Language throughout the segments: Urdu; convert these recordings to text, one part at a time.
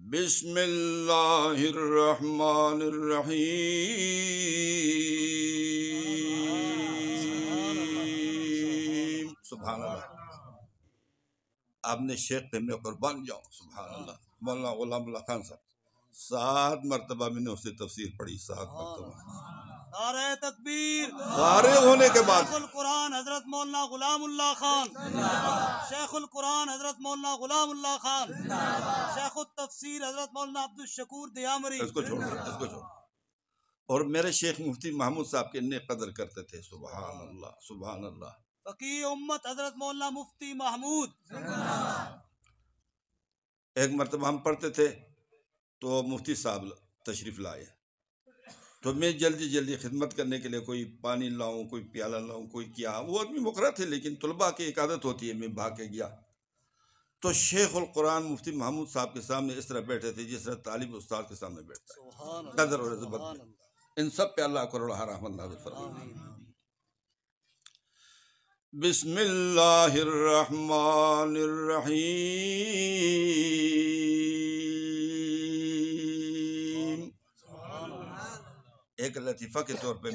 بسم اللہ الرحمن الرحیم. سبحان اللہ. آپ نے شیخ پہ میں قربان جاؤں. سبحان اللہ. مولانا غلام اللہ خان صاحب 7 مرتبہ میں نے اس سے تفسیر پڑھی. 7 مرتبہ. نعرہ تکبیر. فارغ ہونے کے بعد شیخ القرآن حضرت مولانا غلام اللہ خان. شیخ القرآن حضرت مولانا غلام اللہ خان. شیخ التفسیر حضرت مولانا عبد الشکور دیامری. اس کو چھوڑ. اور میرے شیخ مفتی محمود صاحب کے اتنے قدر کرتے تھے. سبحان اللہ. سبحان اللہ. فقیہ امت حضرت مولانا مفتی محمود. ایک مرتبہ ہم پڑھتے تھے تو مفتی صاحب تشریف لائے تو میں جلدی خدمت کرنے کے لیے کوئی پانی لاؤں, کوئی پیالہ لاؤں, کوئی کیا. وہ آدمی مقرر تھے لیکن طلباء کی ایک عادت ہوتی ہے. میں بھاگ کے گیا تو شیخ القرآن مفتی محمود صاحب کے سامنے اس طرح بیٹھے تھے جس طرح طالب استاد کے سامنے بیٹھتا ہے. قدر اور عظمت میں ان سب پہ اللہ کروڑ رحمت نازل فرمائے. بسم اللہ الرحمن الرحیم. ایک لطیفہ کے طور پہ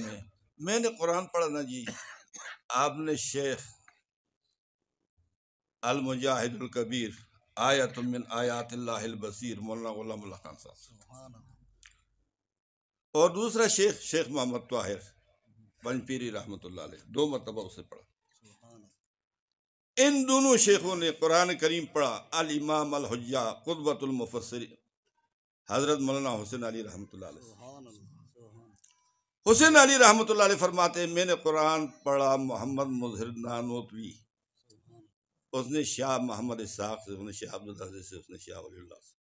میں نے قرآن پڑھا نا جی. آپ نے شیخ المجاہد الکبیر آیت من آیات اللہ البصیر مولانا غلام اللہ خان صاحب, اور دوسرا شیخ محمد طاہر پنجپیری رحمۃ اللہ علیہ 2 مرتبہ اسے پڑھا. ان دونوں شیخوں نے قرآن کریم پڑھا. الامام الحجہ قطبۃ المفسر حضرت مولانا حسین علی رحمۃ اللہ علیہ. حسین علی رحمۃ اللہ علیہ فرماتے ہیں میں نے قرآن پڑھا محمد مظہر نانوتوی, اس نے شاہ محمد اسحاق سے, اس نے شاہ عبدالعزیز سے, اس نے شاہ ولی اللہ سے.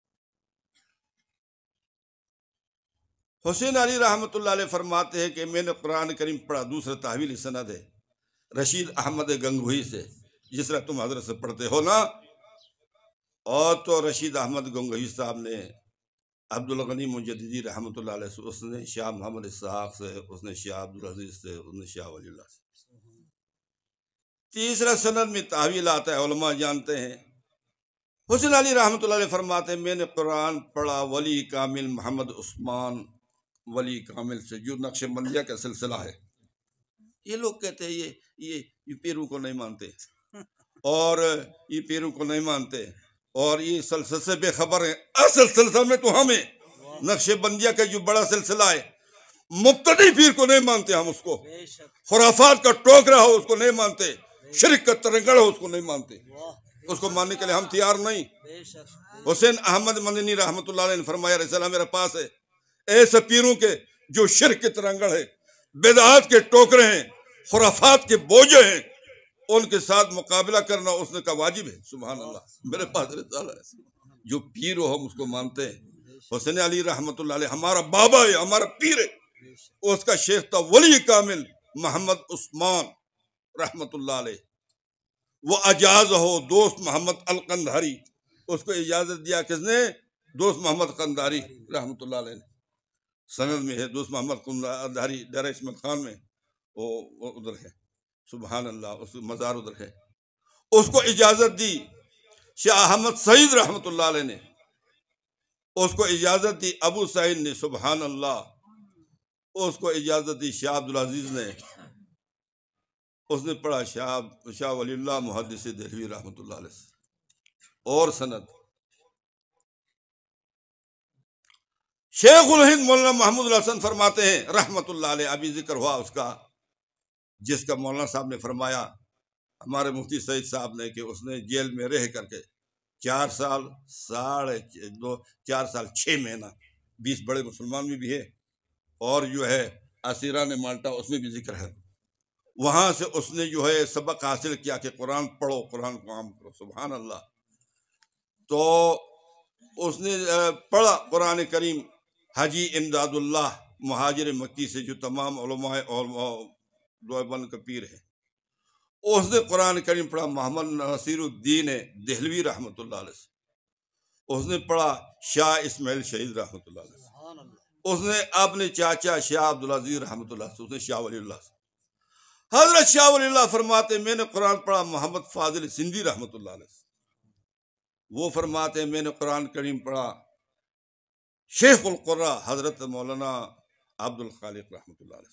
حسین علی رحمۃ اللہ علیہ فرماتے ہیں کہ میں نے قرآن کریم پڑھا. دوسرا تحویل سند ہے رشید احمد گنگوہی سے, جس طرح تم حضرت سے پڑھتے ہو نا. اور تو رشید احمد گنگوہی صاحب نے عبدالغنی مجددی رحمۃ اللہ علیہ سے, اس نے شاہ محمد اسحاق سے, اس نے شاہ عبدالعزیز سے, اس نے شاہ ولی اللہ سے. تیسرا سند میں تحویل آتا ہے, علماء جانتے ہیں. حسین علی رحمۃ اللہ علیہ فرماتے ہیں میں نے قرآن پڑھا ولی کامل محمد عثمان ولی کامل سے, جو نقش بندیہ کا سلسلہ ہے. یہ لوگ کہتے ہیں یہ پیرو کو نہیں مانتے, اور یہ پیرو کو نہیں مانتے, اور یہ سلسلے سے بے خبر ہیں. اصل سلسلہ میں تو ہمیں نقش بندیہ کا جو بڑا سلسلہ ہے, مبتدی پیر کو نہیں مانتے ہم. اس کو خرافات کا ٹوکرا ہو اس کو نہیں مانتے, شرک کا ترنگڑ ہو اس کو نہیں مانتے. اس کو ماننے کے لیے ہم تیار نہیں. حسین احمد مدنی رحمۃ اللہ علیہ نے فرمایا رسالہ میرے پاس ہے ایسے پیروں کے جو شرک کے ترنگڑ ہے, بدعات کے ٹوکرے ہیں, خرافات کے بوجھے ہیں, ان کے ساتھ مقابلہ کرنا اس نے کا واجب ہے. سبحان اللہ. میرے پاس رسالہ ہے. جو پیر ہو ہم اس کو مانتے ہیں. حسین علی رحمۃ اللہ علیہ ہمارا بابا ہے, ہمارا پیر ہے. اس کا شیخ تھا ولی کامل محمد عثمان رحمۃ اللہ علیہ. وہ اجاز ہو دوست محمد القندھاری, اس کو اجازت دیا کس نے؟ دوست محمد قندھاری رحمۃ اللہ علیہ نے. سند میں ہے دوست محمد قندھاری ڈیرہ اسمت خان میں, وہ ادھر ہے. سبحان اللہ. اس مزار ادھر ہے. اس کو اجازت دی شاہ احمد سعید رحمۃ اللہ علیہ نے, اس کو اجازت دی ابو سعید نے. سبحان اللہ. اس کو اجازت دی شاہ عبدالعزیز نے. اس نے پڑھا شاہ ولی اللہ محدث دہلوی رحمۃ اللہ علیہ سے. اور سند شیخ الہند مولانا محمود الحسن فرماتے ہیں رحمۃ اللہ علیہ, ابھی ذکر ہوا اس کا, جس کا مولانا صاحب نے فرمایا ہمارے مفتی سعید صاحب نے کہ اس نے جیل میں رہ کر کے 4 سال 6 مہینہ 20 بڑے مسلمان میں بھی ہے, اور جو ہے اسیران مالٹا اس میں بھی ذکر ہے. وہاں سے اس نے جو ہے سبق حاصل کیا کہ قرآن پڑھو, قرآن کو عام کرو. سبحان اللہ. تو اس نے پڑھا قرآن کریم. حاجی امداد اللہ مہاجر مکی سے, جو تمام علماء دیوبند کا پیر ہے, اس نے قرآن کریم پڑھا. محمد نصیر الدین دہلوی رحمۃ اللہ علیہ سے. اس نے پڑھا شاہ اسماعیل شہید رحمۃ اللہ علیہ سے. اس نے اپنے چاچا شاہ عبدالعزیز رحمۃ اللہ سے, اس نے شاہ ولی اللہ سے. حضرت شاہ ولی اللہ فرماتے میں نے قرآن پڑھا محمد فاضل سندھی رحمۃ اللہ علیہ سے. وہ فرماتے ہیں میں نے قرآن کریم پڑھا شیخ القرہ حضرت مولانا عبد الخالق رحمۃ اللہ علیہ